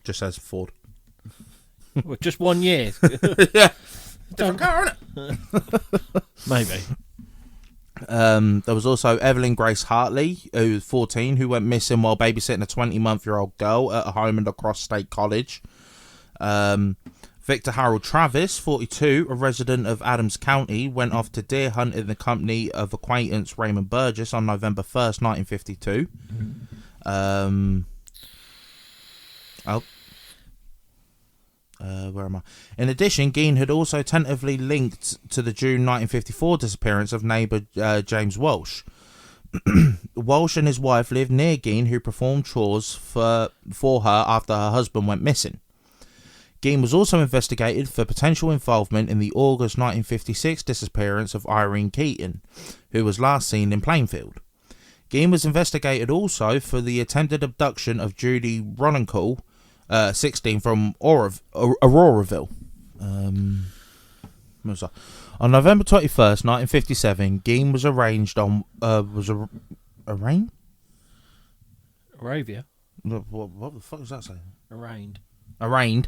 S2: Just says Ford.
S1: Well, just 1 year.
S2: Yeah. Different car, isn't it?
S1: Maybe.
S2: There was also Evelyn Grace Hartley, who was 14, who went missing while babysitting a 20-month-old girl at a home in La Crosse State College. Victor Harold Travis, 42, a resident of Adams County, went off to deer hunt in the company of acquaintance Raymond Burgess on November 1st, 1952. Where am I? In addition, Gein had also tentatively linked to the June 1954 disappearance of neighbour James Walsh. Walsh and his wife lived near Gein, who performed chores for her after her husband went missing. Gein was also investigated for potential involvement in the August 1956 disappearance of Irene Keaton, who was last seen in Plainfield. Gein was investigated also for the attempted abduction of Judy Ronenkuhl, 16, from Auroraville. On November 21st, 1957, Gein was arraigned on arraigned?
S1: Arabia.
S2: What the fuck does that say?
S1: Arraigned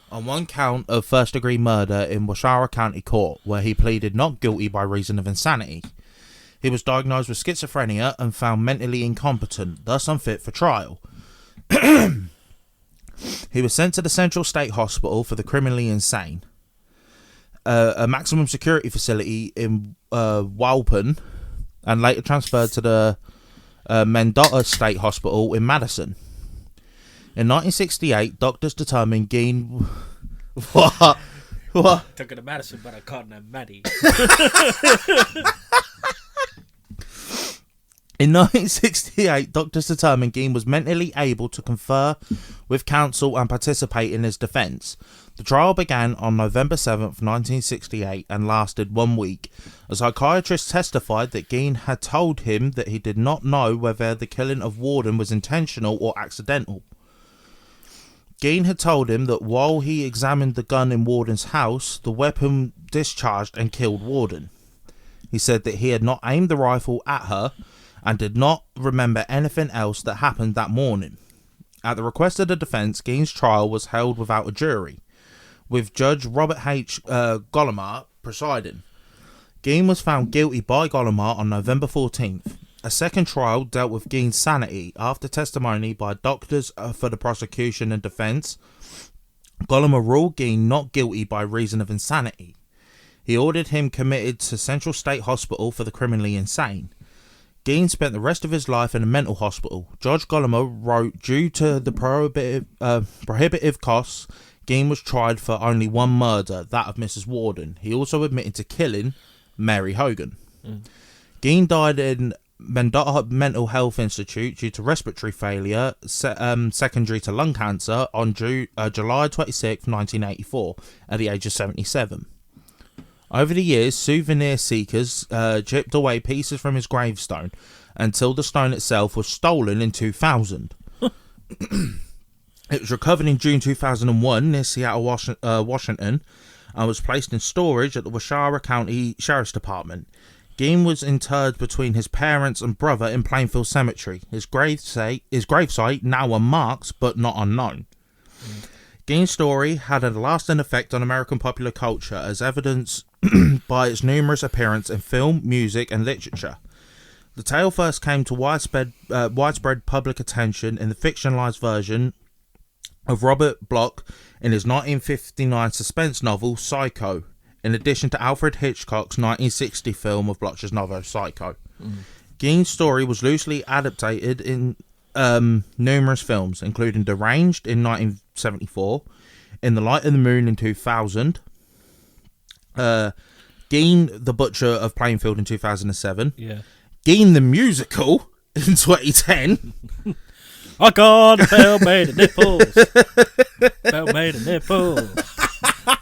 S2: on one count of first-degree murder in Washara County Court, where he pleaded not guilty by reason of insanity. He was diagnosed with schizophrenia and found mentally incompetent, thus unfit for trial. He was sent to the Central State Hospital for the criminally insane, a maximum security facility in Walpen, and later transferred to the Mendota State Hospital in Madison. In 1968, doctors determined Gein... What?
S1: Took her to Madison, but I called her Maddie.
S2: In 1968, doctors determined Gein was mentally able to confer with counsel and participate in his defence. The trial began on November 7th, 1968 and lasted 1 week. A psychiatrist testified that Gein had told him that he did not know whether the killing of Warden was intentional or accidental. Gein had told him that while he examined the gun in Warden's house, the weapon discharged and killed Warden. He said that he had not aimed the rifle at her and did not remember anything else that happened that morning. At the request of the defence, Gein's trial was held without a jury, with Judge Robert H. Gollomar presiding. Gein was found guilty by Gollomar on November 14th. A second trial dealt with Gein's sanity. After testimony by doctors for the prosecution and defence, Gollomar ruled Gein not guilty by reason of insanity. He ordered him committed to Central State Hospital for the criminally insane. Gein spent the rest of his life in a mental hospital. Judge Gollomar wrote, due to the prohibitive costs, Gein was tried for only one murder, that of Mrs. Warden. He also admitted to killing Mary Hogan. Gein died in Mendota Mental Health Institute due to respiratory failure secondary to lung cancer on July 26, 1984, at the age of 77. Over the years, souvenir seekers chipped away pieces from his gravestone until the stone itself was stolen in 2000. It was recovered in June 2001 near Seattle, Washington, and was placed in storage at the Washara County Sheriff's Department. Gein was interred between his parents and brother in Plainfield Cemetery. His gravesite now unmarked but not unknown. Gein's story had a lasting effect on American popular culture, as evidenced by its numerous appearances in film, music, and literature. The tale first came to widespread public attention in the fictionalized version of Robert Bloch in his 1959 suspense novel Psycho, in addition to Alfred Hitchcock's 1960 film of Bloch's novel Psycho. Gein's story was loosely adapted in numerous films, including Deranged in 1974, In the Light of the Moon in 2000, Gein the Butcher of Plainfield in 2007, Gein the Musical in 2010.
S1: Oh God, Bell made the nipples. Bell made the nipples.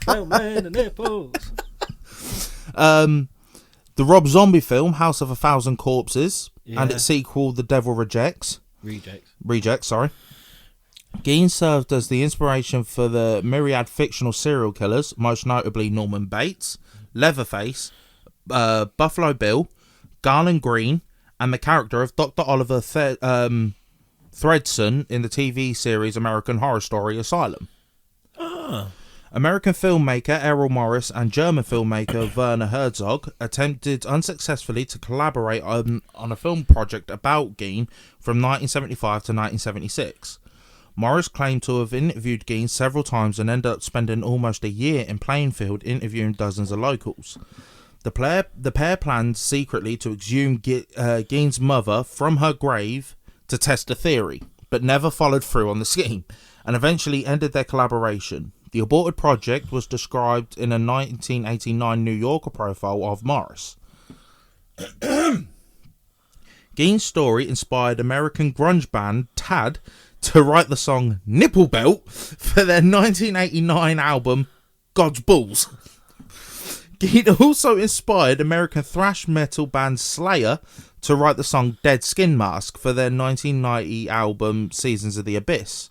S1: Bell made the nipples.
S2: The Rob Zombie film House of a Thousand Corpses and its sequel The Devil Rejects. Rejects, sorry. Gein served as the inspiration for the myriad fictional serial killers, most notably Norman Bates, Leatherface, Buffalo Bill, Garland Green, and the character of Dr. Oliver Thredson in the TV series American Horror Story Asylum. American filmmaker Errol Morris and German filmmaker Werner Herzog attempted unsuccessfully to collaborate on a film project about Gein from 1975 to 1976. Morris claimed to have interviewed Gein several times and ended up spending almost a year in Plainfield interviewing dozens of locals. The pair planned secretly to exhume Gein's mother from her grave to test a theory, but never followed through on the scheme, and eventually ended their collaboration. The aborted project was described in a 1989 New Yorker profile of Morris. Gein's story inspired American grunge band Tad to write the song Nipple Belt for their 1989 album God's Balls. Gein also inspired American thrash metal band Slayer to write the song Dead Skin Mask for their 1990 album Seasons of the Abyss.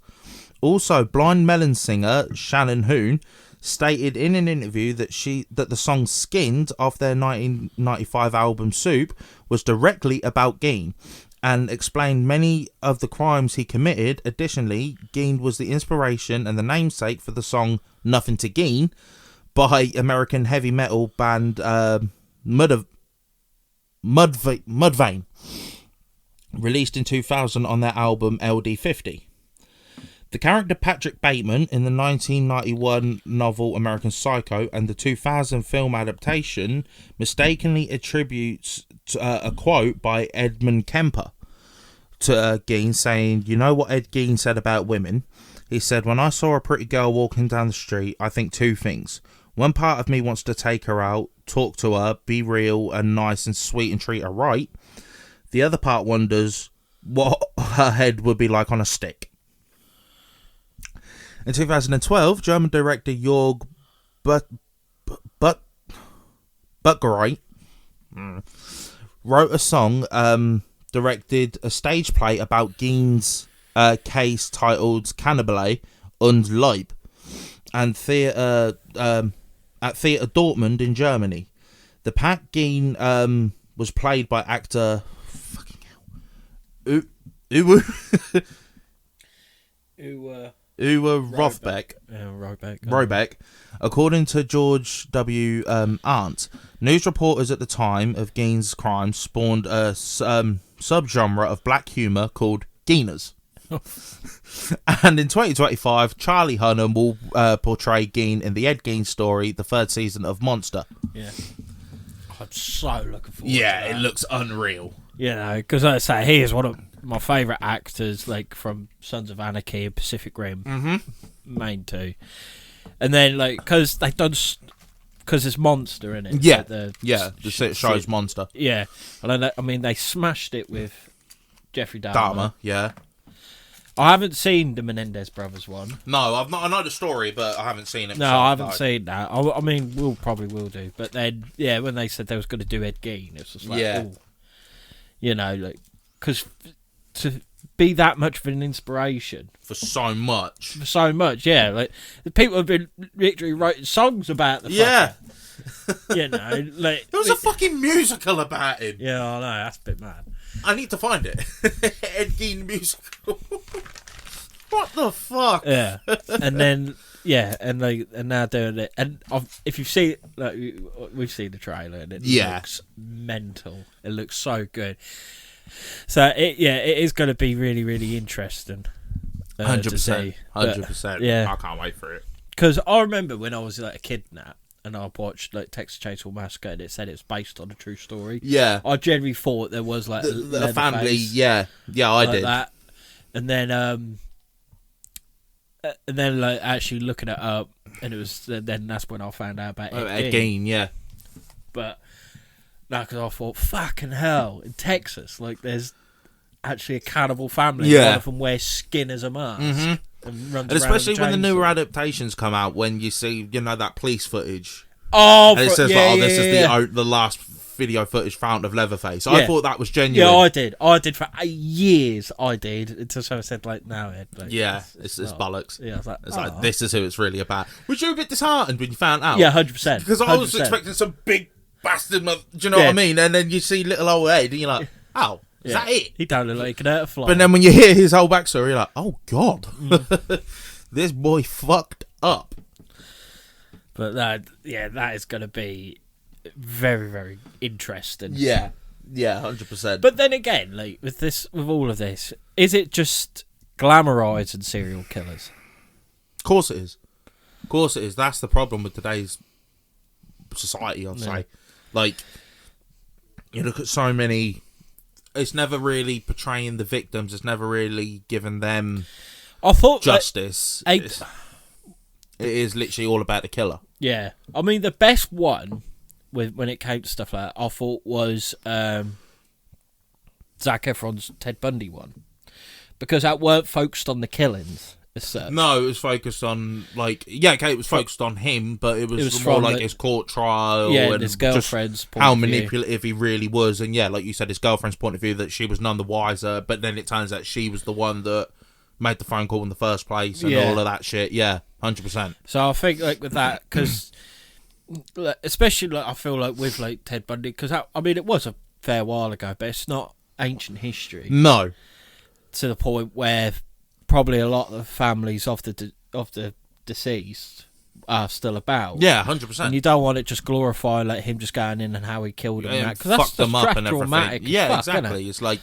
S2: Also, Blind Melon singer Shannon Hoon stated in an interview that the song Skinned off their 1995 album Soup was directly about Gein, and explained many of the crimes he committed. Additionally, Gein was the inspiration and the namesake for the song Nothing to Gein by American heavy metal band Mudvayne, released in 2000 on their album LD50. The character Patrick Bateman in the 1991 novel American Psycho and the 2000 film adaptation mistakenly attributes a quote by Edmund Kemper to Gein, saying, "You know what Ed Gein said about women? He said, when I saw a pretty girl walking down the street, I think two things. One part of me wants to take her out, talk to her, be real and nice and sweet and treat her right. The other part wonders what her head would be like on a stick." In 2012, German director Jörg Buttgereit wrote a song, directed a stage play about Gein's case titled Cannibale und Leib, and theatre at Theatre Dortmund in Germany. The part Gein was played by actor Rothbeck.
S1: Yeah, Robeck.
S2: Robeck. According to George W. Arndt, news reporters at the time of Gein's crimes spawned a subgenre of black humour called Geiners. And in 2025, Charlie Hunnam will portray Gein in the Ed Gein story, the third season of Monster.
S1: Yeah. I'm so looking forward to
S2: Yeah,
S1: that.
S2: it looks unreal.
S1: You know, because like I say, he is one of my favourite actors, like from Sons of Anarchy and Pacific Rim, main two. And then, like, because they've done, because it's Monster in it.
S2: Yeah,
S1: like
S2: the show's Monster.
S1: Yeah, and I mean they smashed it with Jeffrey Dahmer.
S2: Dahmer, yeah.
S1: I haven't seen the Menendez brothers one.
S2: No, I've not. I know the story, but I haven't seen it.
S1: No, I haven't seen that. I mean, we'll probably will do. But then, yeah, when they said they was going to do Ed Gein, it's just like, ooh. You know, like, because to be that much of an inspiration
S2: for so much,
S1: yeah, like the people have been literally writing songs about the fucker. You know, like
S2: there was a fucking musical about him.
S1: Yeah, I know, that's a bit mad.
S2: I need to find it. Ed Gein musical. What the fuck?
S1: Yeah, and then and now doing it, and if you've seen, like, we've seen the trailer, and it looks mental. It looks so good. So it is going to be really, really interesting.
S2: 100%, 100%.
S1: Yeah,
S2: I can't wait for it.
S1: Because I remember when I was like a kid now, and I watched like Texas Chainsaw Massacre, and it said it's based on a true story.
S2: Yeah,
S1: I generally thought there was like
S2: a family. Yeah, I did
S1: that, and then like actually looking it up, and it was then that's when I found out about Ed
S2: Gein. Yeah,
S1: but no, because I thought fucking hell, in Texas, like there's actually a cannibal family.
S2: Yeah,
S1: one of them wears skin as a mask. And
S2: especially when the newer adaptations come out, when you see, you know, that police footage.
S1: Oh,
S2: and it says this is the last video footage found of Leatherface. I thought that was genuine.
S1: Yeah, I did for years. I did until someone said like, "No, Ed." Like,
S2: it's bollocks.
S1: Yeah, I was like,
S2: it's like this is who it's really about. Was you a bit disheartened when you found out?
S1: Yeah, 100%.
S2: Because I was expecting some big bastard. Do you know what I mean? And then you see little old Ed, and you're like, "Oh, is that it?"
S1: He don't look like he can hurt a fly.
S2: But then when you hear his whole backstory, you're like, "Oh God, this boy fucked up."
S1: But that is going to be very, very interesting.
S2: Yeah, 100%.
S1: But then again, like with all of this, is it just glamorizing serial killers?
S2: Of course it is. That's the problem with today's society, I'd say. Like, you look at so many. It's never really portraying the victims. It's never really giving them justice. It is literally all about the killer. Yeah.
S1: I mean, the best one, when it came to stuff like that, I thought was Zac Efron's Ted Bundy one. Because that weren't focused on the killings as such.
S2: No, it was focused on, like... Yeah, okay, it was focused on him, but it was more like his court trial.
S1: Yeah, and his girlfriend's point
S2: how
S1: of view.
S2: manipulative he really was. And yeah, like you said, his girlfriend's point of view, that she was none the wiser, but then it turns out she was the one that made the phone call in the first place and all of that shit. Yeah, 100%.
S1: So I think, like, with that, because... especially, like, I feel like with, like, Ted Bundy, because, I mean, it was a fair while ago, but it's not ancient history.
S2: No.
S1: To the point where probably a lot of the families of the deceased are still about.
S2: Yeah, 100%.
S1: And you don't want it just glorifying, like, him just going in and how he killed them and that, because
S2: fucked them up and everything. Yeah,
S1: fuck,
S2: exactly. It's like,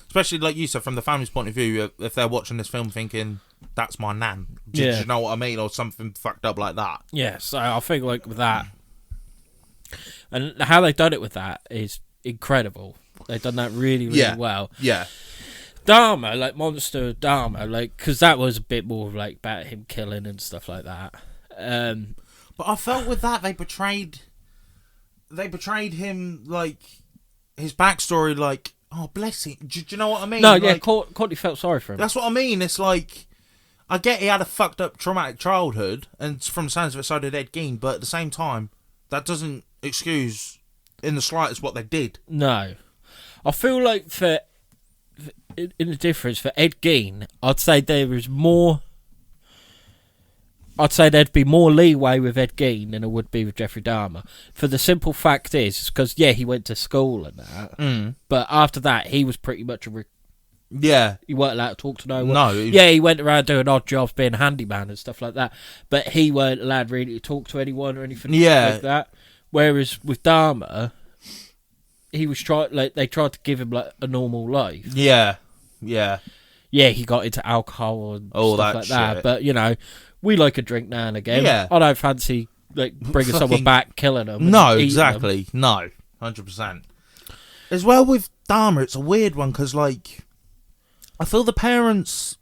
S2: especially like you said, from the family's point of view, if they're watching this film thinking, that's my nan. Do you know what I mean? Or something fucked up like that.
S1: Yeah, so I think, like, with that, and how they've done it with that is incredible. They've done that really, really well.
S2: Yeah.
S1: Dahmer, like Monster Dahmer, like, because that was a bit more like about him killing and stuff like that.
S2: But I felt with that they betrayed him, like, his backstory, like, oh bless him. Do you know what I mean?
S1: No,
S2: like,
S1: yeah, Courtney felt sorry for him.
S2: That's what I mean. It's like, I get he had a fucked up traumatic childhood, and from the sounds of it, so did Ed Gein. But at the same time, that doesn't excuse in the slightest what they did.
S1: No, I feel like in the difference for Ed Gein, I'd say there'd be more leeway with Ed Gein than there would be with Jeffrey Dahmer. For the simple fact is, because he went to school and that, but after that he was pretty much
S2: Yeah.
S1: He weren't allowed to talk to no one.
S2: No.
S1: Yeah, he went around doing odd jobs, being a handyman and stuff like that. But he weren't allowed really to talk to anyone or anything like that. Whereas with Dharma, he was they tried to give him like a normal life.
S2: Yeah. Yeah.
S1: Yeah, he got into alcohol and
S2: all
S1: stuff
S2: that
S1: like
S2: shit.
S1: that. But, you know, we like a drink now and again.
S2: Yeah.
S1: I don't fancy like bringing someone back, killing them.
S2: No, exactly. Them. No, 100%. As well with Dharma, it's a weird one because, like, I feel the parents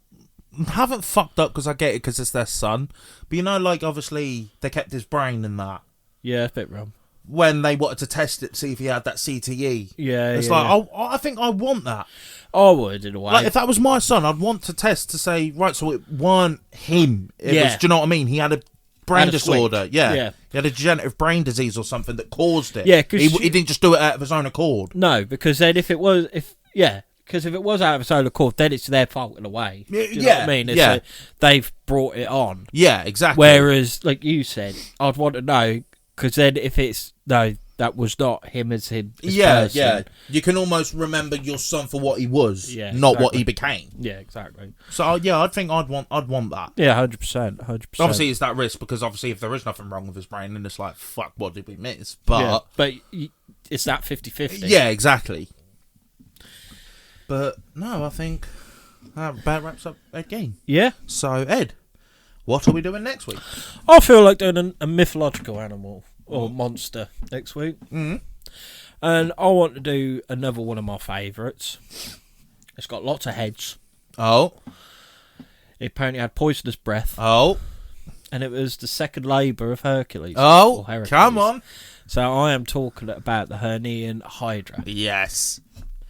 S2: haven't fucked up because I get it because it's their son. But, you know, like, obviously, they kept his brain in that.
S1: Yeah, a bit wrong.
S2: When they wanted to test it, see if he had that CTE.
S1: Yeah,
S2: it's like, I think I want that.
S1: I would, in a way.
S2: Like, if that was my son, I'd want to test to say, right, so it weren't him. It was, do you know what I mean? He had a brain disorder. Yeah. He had a degenerative brain disease or something that caused it.
S1: Yeah, because
S2: he didn't just do it out of his own accord.
S1: No, because then if it was out of his own accord, then it's their fault in a way. Do you know what I mean? It's they've brought it on.
S2: Yeah, exactly.
S1: Whereas, like you said, I'd want to know, because then if it's, no, that was not him as him. Person.
S2: You can almost remember your son for what he was,
S1: not
S2: what he became.
S1: Yeah, exactly.
S2: So I think I'd want that.
S1: Yeah, 100%.
S2: Obviously, it's that risk because obviously, if there is nothing wrong with his brain, then it's like, fuck, what did we miss? But
S1: it's that 50-50.
S2: Yeah, exactly. But no, I think that about wraps up Ed Gein.
S1: Yeah.
S2: So Ed, what are we doing next week?
S1: I feel like doing a mythological animal. Or monster next week.
S2: Mm-hmm.
S1: And I want to do another one of my favourites. It's got lots of heads.
S2: Oh.
S1: It apparently had poisonous breath.
S2: Oh.
S1: And it was the second labour of Hercules.
S2: Oh, come on.
S1: So I am talking about the Hernian Hydra.
S2: Yes.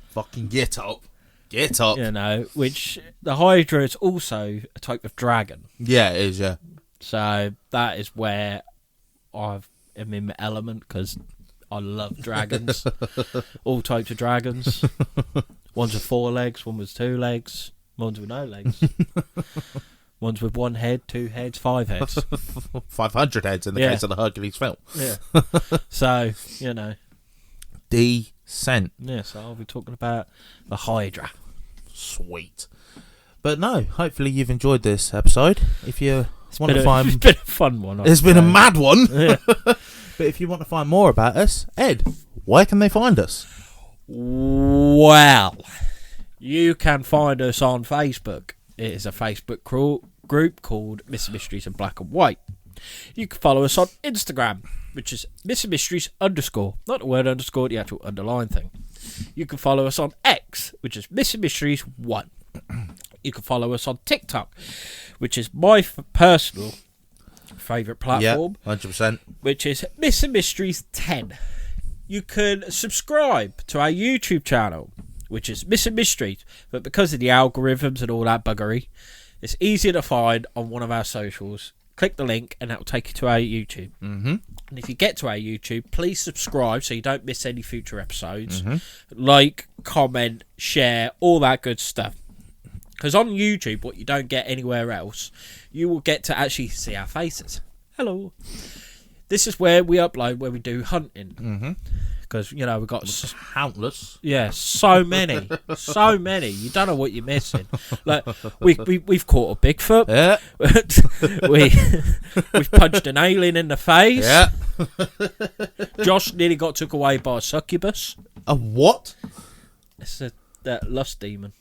S2: Fucking get up. Get up.
S1: You know, which the Hydra is also a type of dragon.
S2: Yeah, it is, yeah.
S1: So that is where I'm in my element, because I love dragons. All types of dragons. One's with 4 legs, one with 2 legs, one's with no legs. One's with 1 head, 2 heads, 5 heads.
S2: 500 heads in the case of the Hercules film.
S1: Yeah. So, you know.
S2: Decent.
S1: Yeah, so I'll be talking about the Hydra.
S2: Sweet. But no, hopefully you've enjoyed this episode. If you want to find...
S1: It's been a fun one.
S2: It's been a mad one.
S1: Yeah.
S2: But if you want to find more about us, Ed, where can they find us?
S1: Well, you can find us on Facebook. It is a Facebook group called Missing Mysteries in Black and White. You can follow us on Instagram, which is Missing Mysteries _. Not the word underscore, the actual underline thing. You can follow us on X, which is Missing Mysteries 1. You can follow us on TikTok, which is my personal favourite platform.
S2: Yeah, 100%.
S1: Which is Missing Mysteries 10. You can subscribe to our YouTube channel, which is Missing Mysteries, but because of the algorithms and all that buggery, it's easier to find on one of our socials. Click the link and that will take you to our YouTube.
S2: Mm-hmm.
S1: And if you get to our YouTube, please subscribe so you don't miss any future episodes. Mm-hmm. Like, comment, share, all that good stuff. Because on YouTube, what you don't get anywhere else, you will get to actually see our faces. Hello. This is where we upload, where we do hunting.
S2: Mm-hmm.
S1: Because, you know, we've got...
S2: countless.
S1: Yeah, so many. So many. You don't know what you're missing. Like, we've caught a Bigfoot.
S2: Yeah.
S1: We've punched an alien in the face.
S2: Yeah.
S1: Josh nearly got took away by a succubus.
S2: A what?
S1: It's that lust demon.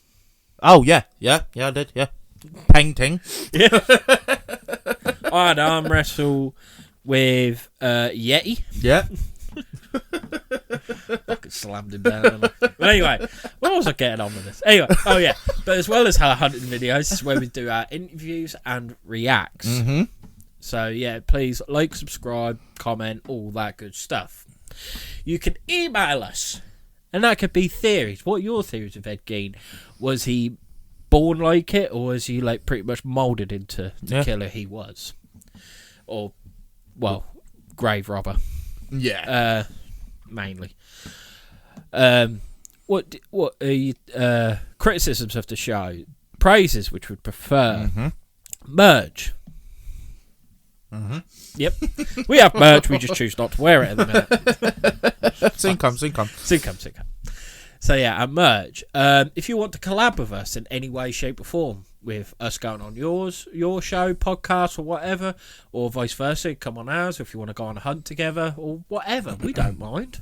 S2: Oh, yeah. Yeah, I did, yeah. Painting.
S1: Yeah. I had arm wrestle with Yeti.
S2: Yeah.
S1: Fucking slammed him down. But anyway, what was I getting on with this? Anyway, oh yeah. But as well as our hunting videos, this is where we do our interviews and reacts.
S2: Mm-hmm.
S1: So yeah, please like, subscribe, comment, all that good stuff. You can email us. And that could be theories. What are your theories of Ed Gein? Was he born like it, or was he like pretty much moulded into the killer he was? Or, well, grave robber.
S2: Yeah.
S1: Mainly. What are you, criticisms of the show? Praises, which would prefer.
S2: Mm-hmm.
S1: Merch.
S2: Mm-hmm.
S1: Yep. We have merch, we just choose not to wear it at the minute.
S2: Syncom.
S1: So yeah, and merch. If you want to collab with us in any way, shape, or form, with us going on your show, podcast, or whatever, or vice versa, come on ours. If you want to go on a hunt together or whatever, we don't mind.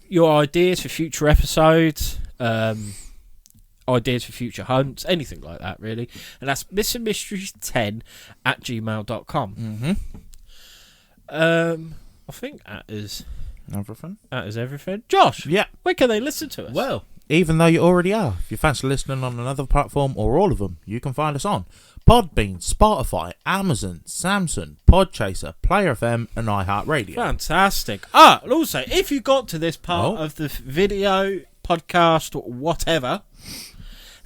S1: Your ideas for future episodes, ideas for future hunts, anything like that, really. And that's missingmysteries10@gmail.com. I think that is
S2: everything.
S1: Josh,
S2: Yeah.
S1: where can they listen to us?
S2: Well, even though you already are, if you fancy listening on another platform or all of them, you can find us on Podbean, Spotify, Amazon, Samsung, Podchaser, Player FM, and iHeartRadio.
S1: Fantastic. And also, if you got to this part of the video, podcast, or whatever,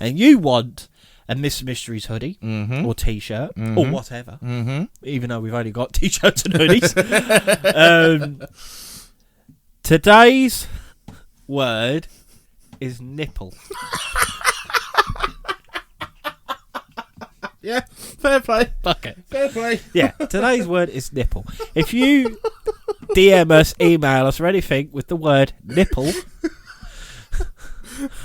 S1: and you want a Mr. Mysteries hoodie or t-shirt or whatever, even though we've only got t-shirts and hoodies, today's word is nipple.
S2: Yeah, fair play.
S1: Okay.
S2: Fair play.
S1: Yeah, today's word is nipple. If you DM us, email us, or anything with the word nipple,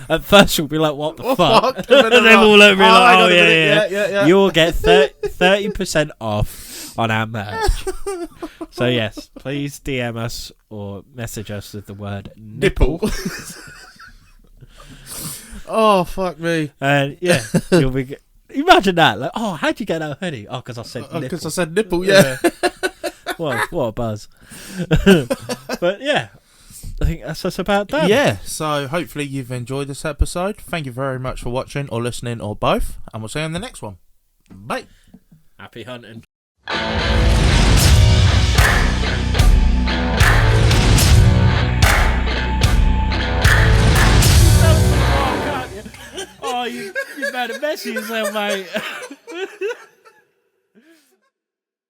S1: at first you'll be like, what the fuck? And then we'll be like, oh yeah. You'll get 30% off on our merch. So yes, please DM us or message us with the word nipple.
S2: Oh, fuck me.
S1: And yeah, you'll be... Imagine that. Like, oh, how'd you get that hoodie? Oh, because I said nipple.
S2: Because I said nipple, yeah.
S1: What a buzz. But yeah, I think that's us about done.
S2: Yeah, so hopefully you've enjoyed this episode. Thank you very much for watching or listening or both. And we'll see you in the next one. Bye.
S1: Happy hunting. Oh, you made a mess of yourself, mate.